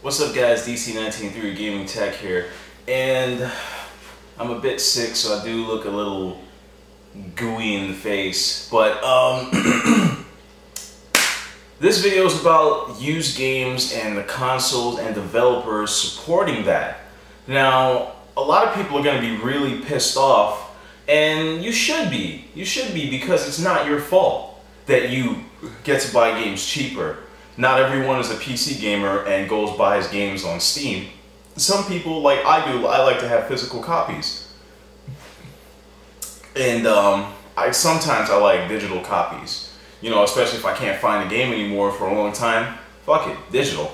What's up guys, DC193 Gaming Tech here, and I'm a bit sick so I do look a little gooey in the face, but this video is about used games and the consoles and developers supporting that. Now, a lot of people are going to be really pissed off, and you should be because it's not your fault that you get to buy games cheaper. Not everyone is a PC gamer and goes buys games on Steam. Some people, like I do, I like to have physical copies. And sometimes I like digital copies. You know, especially if I can't find a game anymore for a long time, fuck it, digital.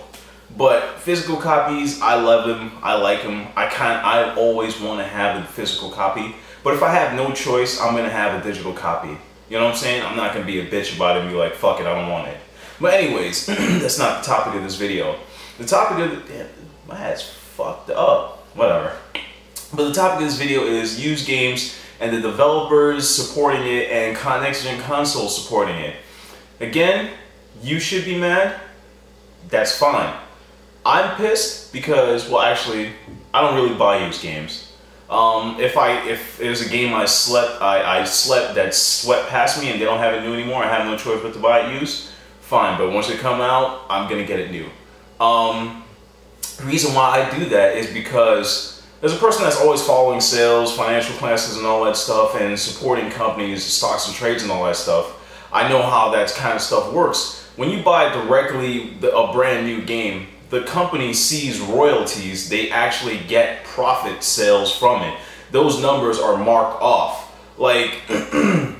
But physical copies, I love them, I like them. I always want to have a physical copy. But if I have no choice, I'm going to have a digital copy. You know what I'm saying? I'm not going to be a bitch about it and be like, fuck it, I don't want it. But anyways, that's not the topic of this video. The topic of damn, my head's fucked up. Whatever. But the topic of this video is used games and the developers supporting it and next-gen consoles supporting it. Again, you should be mad. That's fine. I'm pissed because, well, actually, I don't really buy used games. If there's a game I slept that swept past me and they don't have it new anymore, I have no choice but to buy it used. Fine, but once it come out, I'm gonna get it new. The reason why I do that is because as a person that's always following sales, financial classes and all that stuff, and supporting companies, stocks and trades and all that stuff, I know how that kind of stuff works. When you buy directly a brand new game, the company sees royalties, they actually get profit sales from it. Those numbers are marked off. Like, how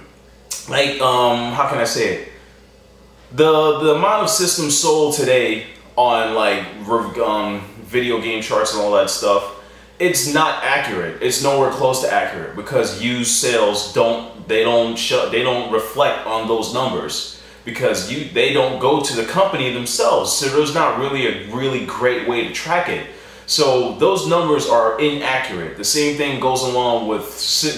can I say it? The amount of systems sold today on like video game charts and all that stuff, it's not accurate. It's nowhere close to accurate because used sales don't reflect on those numbers because they don't go to the company themselves. So there's not really a really great way to track it. So those numbers are inaccurate. The same thing goes along with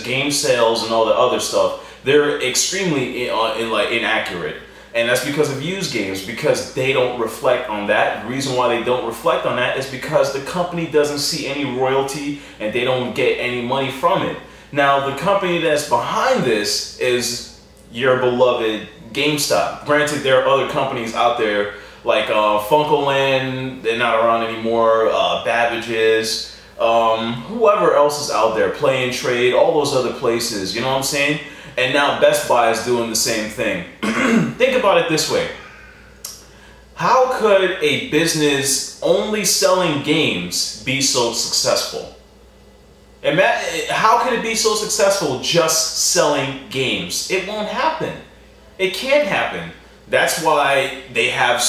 game sales and all the other stuff. They're extremely inaccurate. And that's because of used games, because they don't reflect on that. The reason why they don't reflect on that is because the company doesn't see any royalty and they don't get any money from it. Now, the company that's behind this is your beloved GameStop. Granted, there are other companies out there like Funkoland, they're not around anymore, Babbage's, whoever else is out there, Play and Trade, all those other places, you know what I'm saying? And now Best Buy is doing the same thing. Think about it this way. How could a business only selling games be so successful? How could it be so successful just selling games? It won't happen. It can't happen. That's why they have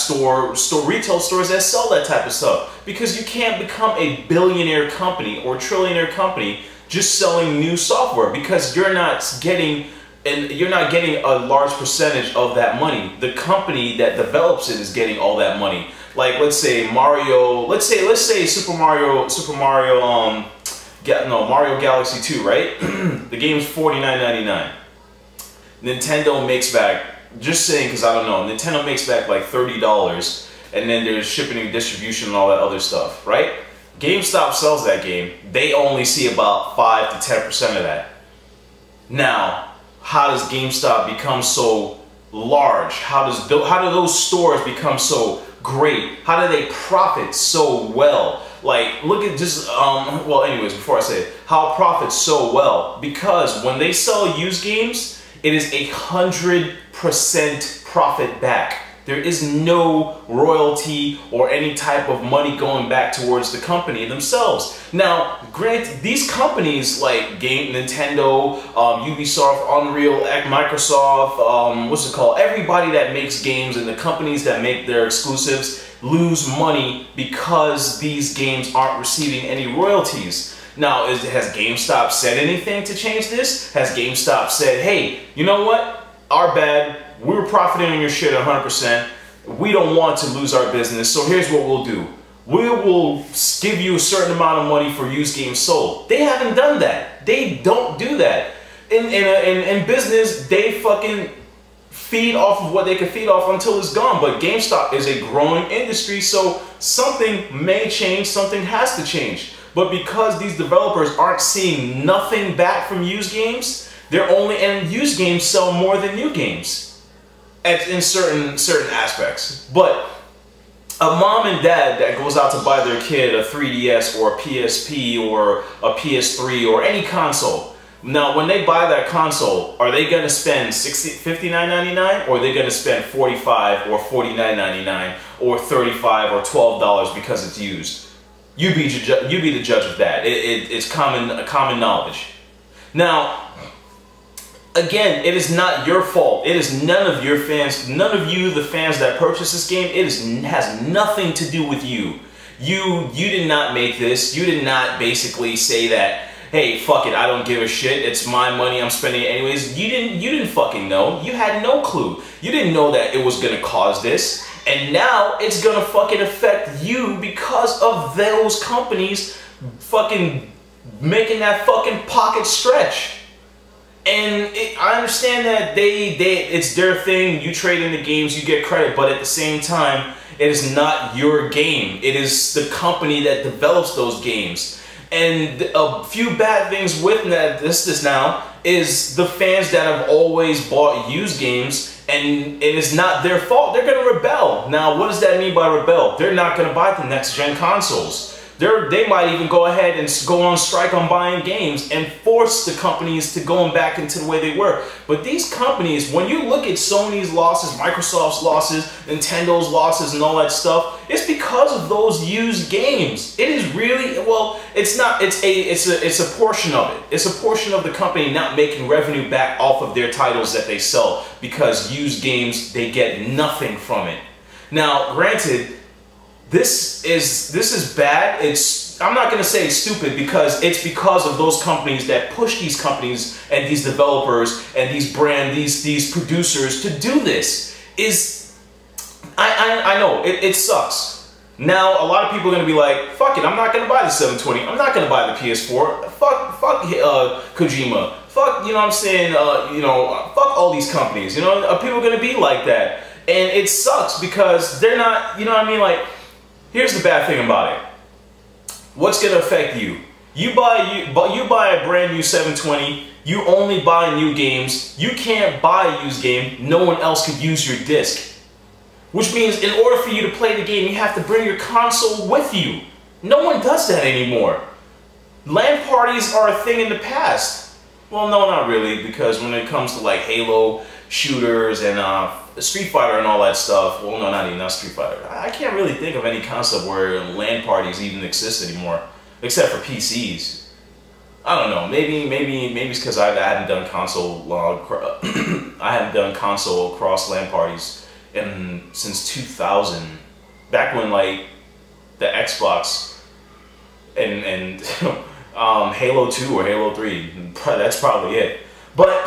retail stores that sell that type of stuff. Because you can't become a billionaire company or trillionaire company just selling new software because you're not getting a large percentage of that money. The company that develops it is getting all that money. Like let's say Mario, let's say Mario Galaxy 2, right? The game's $49.99. Nintendo makes back, just saying because I don't know, Nintendo makes back like $30, and then there's shipping and distribution and all that other stuff, right? GameStop sells that game. They only see about 5 to 10% of that. Now, how does GameStop become so large? How do those stores become so great? How do they profit so well? Like, look at just, well anyways, before I say it, how profit so well? Because when they sell used games, it is 100% profit back. There is no royalty or any type of money going back towards the company themselves. Now, granted, these companies like Nintendo, Ubisoft, Unreal, Microsoft, what's it called? Everybody that makes games and the companies that make their exclusives lose money because these games aren't receiving any royalties. Now, has GameStop said anything to change this? Has GameStop said, hey, you know what? Our bad. We were profiting on your shit 100%. We don't want to lose our business, so here's what we'll do. We will give you a certain amount of money for used games sold. They haven't done that. They don't do that. In business, they fucking feed off of what they can feed off until it's gone. But GameStop is a growing industry, so something may change, something has to change. But because these developers aren't seeing nothing back from used games, and used games sell more than new games in certain aspects. But a mom and dad that goes out to buy their kid a 3DS or a PSP or a PS3 or any console, now when they buy that console, are they going to spend $59.99 or are they going to spend $45 or $49.99 or $35 or $12 because it's used? You be the judge of that. It's common knowledge. Now, again, it is not your fault. It is none of your fans, none of you, the fans that purchase this game. It has nothing to do with you. You did not make this. You did not basically say that, hey, fuck it, I don't give a shit. It's my money. I'm spending it anyways. You didn't fucking know. You had no clue. You didn't know that it was gonna cause this. And now it's gonna fucking affect you because of those companies fucking making that fucking pocket stretch. And I understand that it's their thing. You trade in the games, you get credit, but at the same time, it is not your game. It is the company that develops those games. And a few bad things with this now is the fans that have always bought used games, and it is not their fault. They're going to rebel. Now, what does that mean by rebel? They're not going to buy the next-gen consoles. They might even go ahead and go on strike on buying games and force the companies to going back into the way they were. But these companies, when you look at Sony's losses, Microsoft's losses, Nintendo's losses and all that stuff, it's because of those used games. It is really, well, it's not, it's a portion of it. It's a portion of the company not making revenue back off of their titles that they sell, because used games, they get nothing from it. Now, granted, this is bad. I'm not going to say it's stupid, because it's because of those companies that push these companies and these developers and these producers to do this. I know it sucks. Now a lot of people are going to be like, fuck it, I'm not going to buy the 720. I'm not going to buy the PS4. Fuck Kojima. Fuck, you know what I'm saying? Fuck all these companies. You know, people are going to be like that, and it sucks because they're not. You know what I mean? Like, here's the bad thing about it. What's going to affect you? You buy a brand new 720. You only buy new games. You can't buy a used game. No one else could use your disc. Which means in order for you to play the game, you have to bring your console with you. No one does that anymore. LAN parties are a thing in the past. Well, no, not really, because when it comes to like Halo shooters and Street Fighter and all that stuff, well, no, not Street Fighter. I can't really think of any concept where LAN parties even exist anymore, except for PCs. I don't know. Maybe it's because I hadn't done console. I hadn't done console cross LAN parties since 2000, back when like the Xbox and Halo 2 or Halo 3. That's probably it. But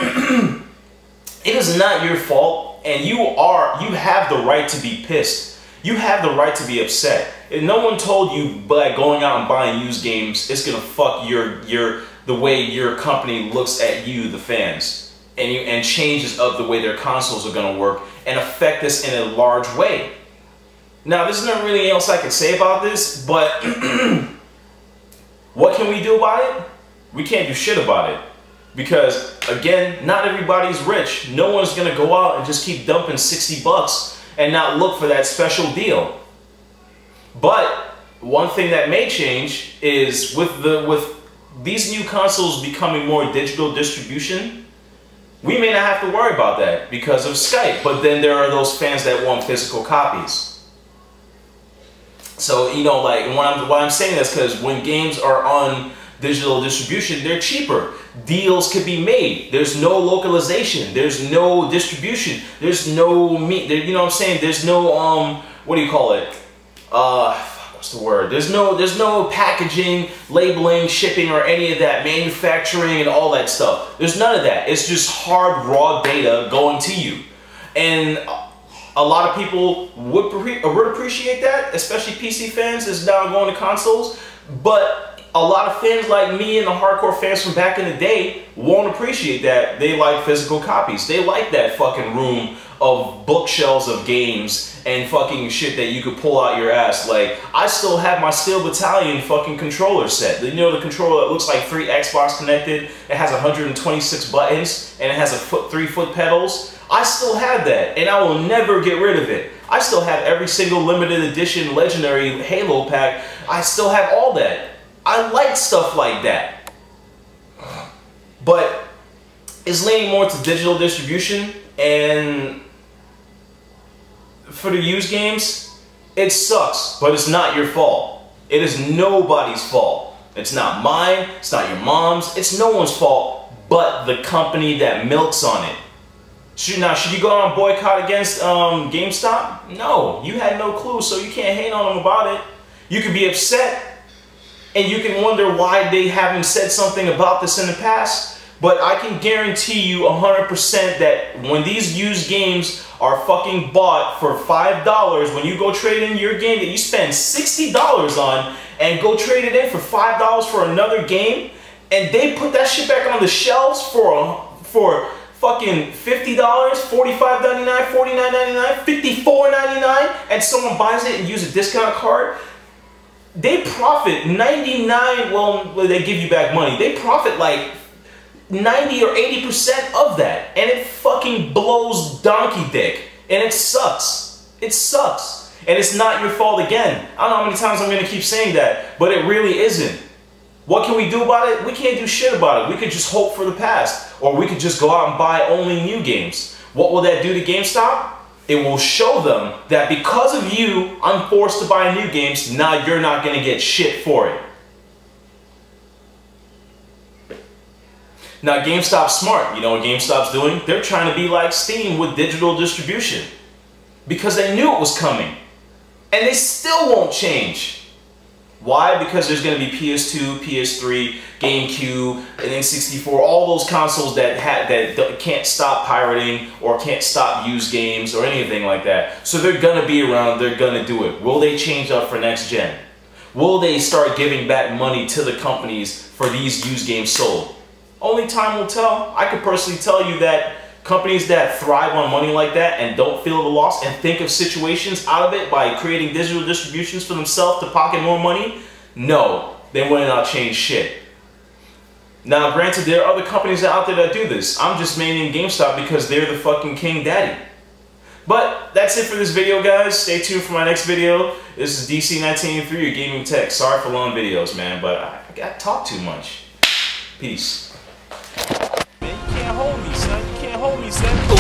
it is not your fault, and you have the right to be pissed. You have the right to be upset. And no one told you by going out and buying used games, it's gonna fuck the way your company looks at you, the fans, and changes of the way their consoles are gonna work and affect this in a large way. Now, there's not really anything else I can say about this, but what can we do about it? We can't do shit about it. Because, again, not everybody's rich. No one's going to go out and just keep dumping 60 bucks and not look for that special deal. But one thing that may change is with these new consoles becoming more digital distribution, we may not have to worry about that because of Skype. But then there are those fans that want physical copies. So, you know, like, why I'm saying this, because when games are on digital distribution, they're cheaper. Deals could be made. There's no localization. There's no distribution. There's no you know what I'm saying? There's no what do you call it? What's the word? There's no packaging, labeling, shipping, or any of that, manufacturing and all that stuff. There's none of that. It's just hard raw data going to you. And a lot of people would appreciate that, especially PC fans that's now going to consoles. But a lot of fans like me and the hardcore fans from back in the day won't appreciate that. They like physical copies. They like that fucking room of bookshelves of games and fucking shit that you could pull out your ass. Like, I still have my Steel Battalion fucking controller set. You know, the controller that looks like 3 Xbox connected, it has 126 buttons, and it has 3 foot pedals. I still have that, and I will never get rid of it. I still have every single limited edition legendary Halo pack. I still have all that. I like stuff like that. But it's leaning more to digital distribution, and for the used games, it sucks, but it's not your fault. It is nobody's fault. It's not mine, it's not your mom's, it's no one's fault but the company that milks on it. Should you go on boycott against GameStop? No, you had no clue, so you can't hate on them about it. You could be upset, and you can wonder why they haven't said something about this in the past, but I can guarantee you 100% that when these used games are fucking bought for $5, when you go trade in your game that you spend $60 on and go trade it in for $5 for another game, and they put that shit back on the shelves for fucking $50, $45.99, $49.99, $54.99, and someone buys it and uses a discount card, they profit 99, well, they give you back money. They profit like 90 or 80% of that, and it fucking blows donkey dick, and it sucks. It sucks, and it's not your fault again. I don't know how many times I'm gonna keep saying that, but it really isn't. What can we do about it? We can't do shit about it. We could just hope for the past, or we could just go out and buy only new games. What will that do to GameStop? It will show them that because of you, I'm forced to buy new games. Now you're not gonna get shit for it. Now GameStop's smart. You know what GameStop's doing? They're trying to be like Steam with digital distribution, because they knew it was coming, and they still won't change. Why? Because there's going to be PS2, PS3, GameCube, and N64, all those consoles that can't stop pirating or can't stop used games or anything like that. So they're going to be around, they're going to do it. Will they change up for next gen? Will they start giving back money to the companies for these used games sold? Only time will tell. I could personally tell you that companies that thrive on money like that and don't feel the loss and think of situations out of it by creating digital distributions for themselves to pocket more money, no, they will not change shit. Now, granted, there are other companies out there that do this. I'm just naming GameStop because they're the fucking king daddy. But that's it for this video, guys. Stay tuned for my next video. This is DC1983, your gaming tech. Sorry for long videos, man, but I talk too much. Peace. Man, you can't hold me, son. You can't hold me, son.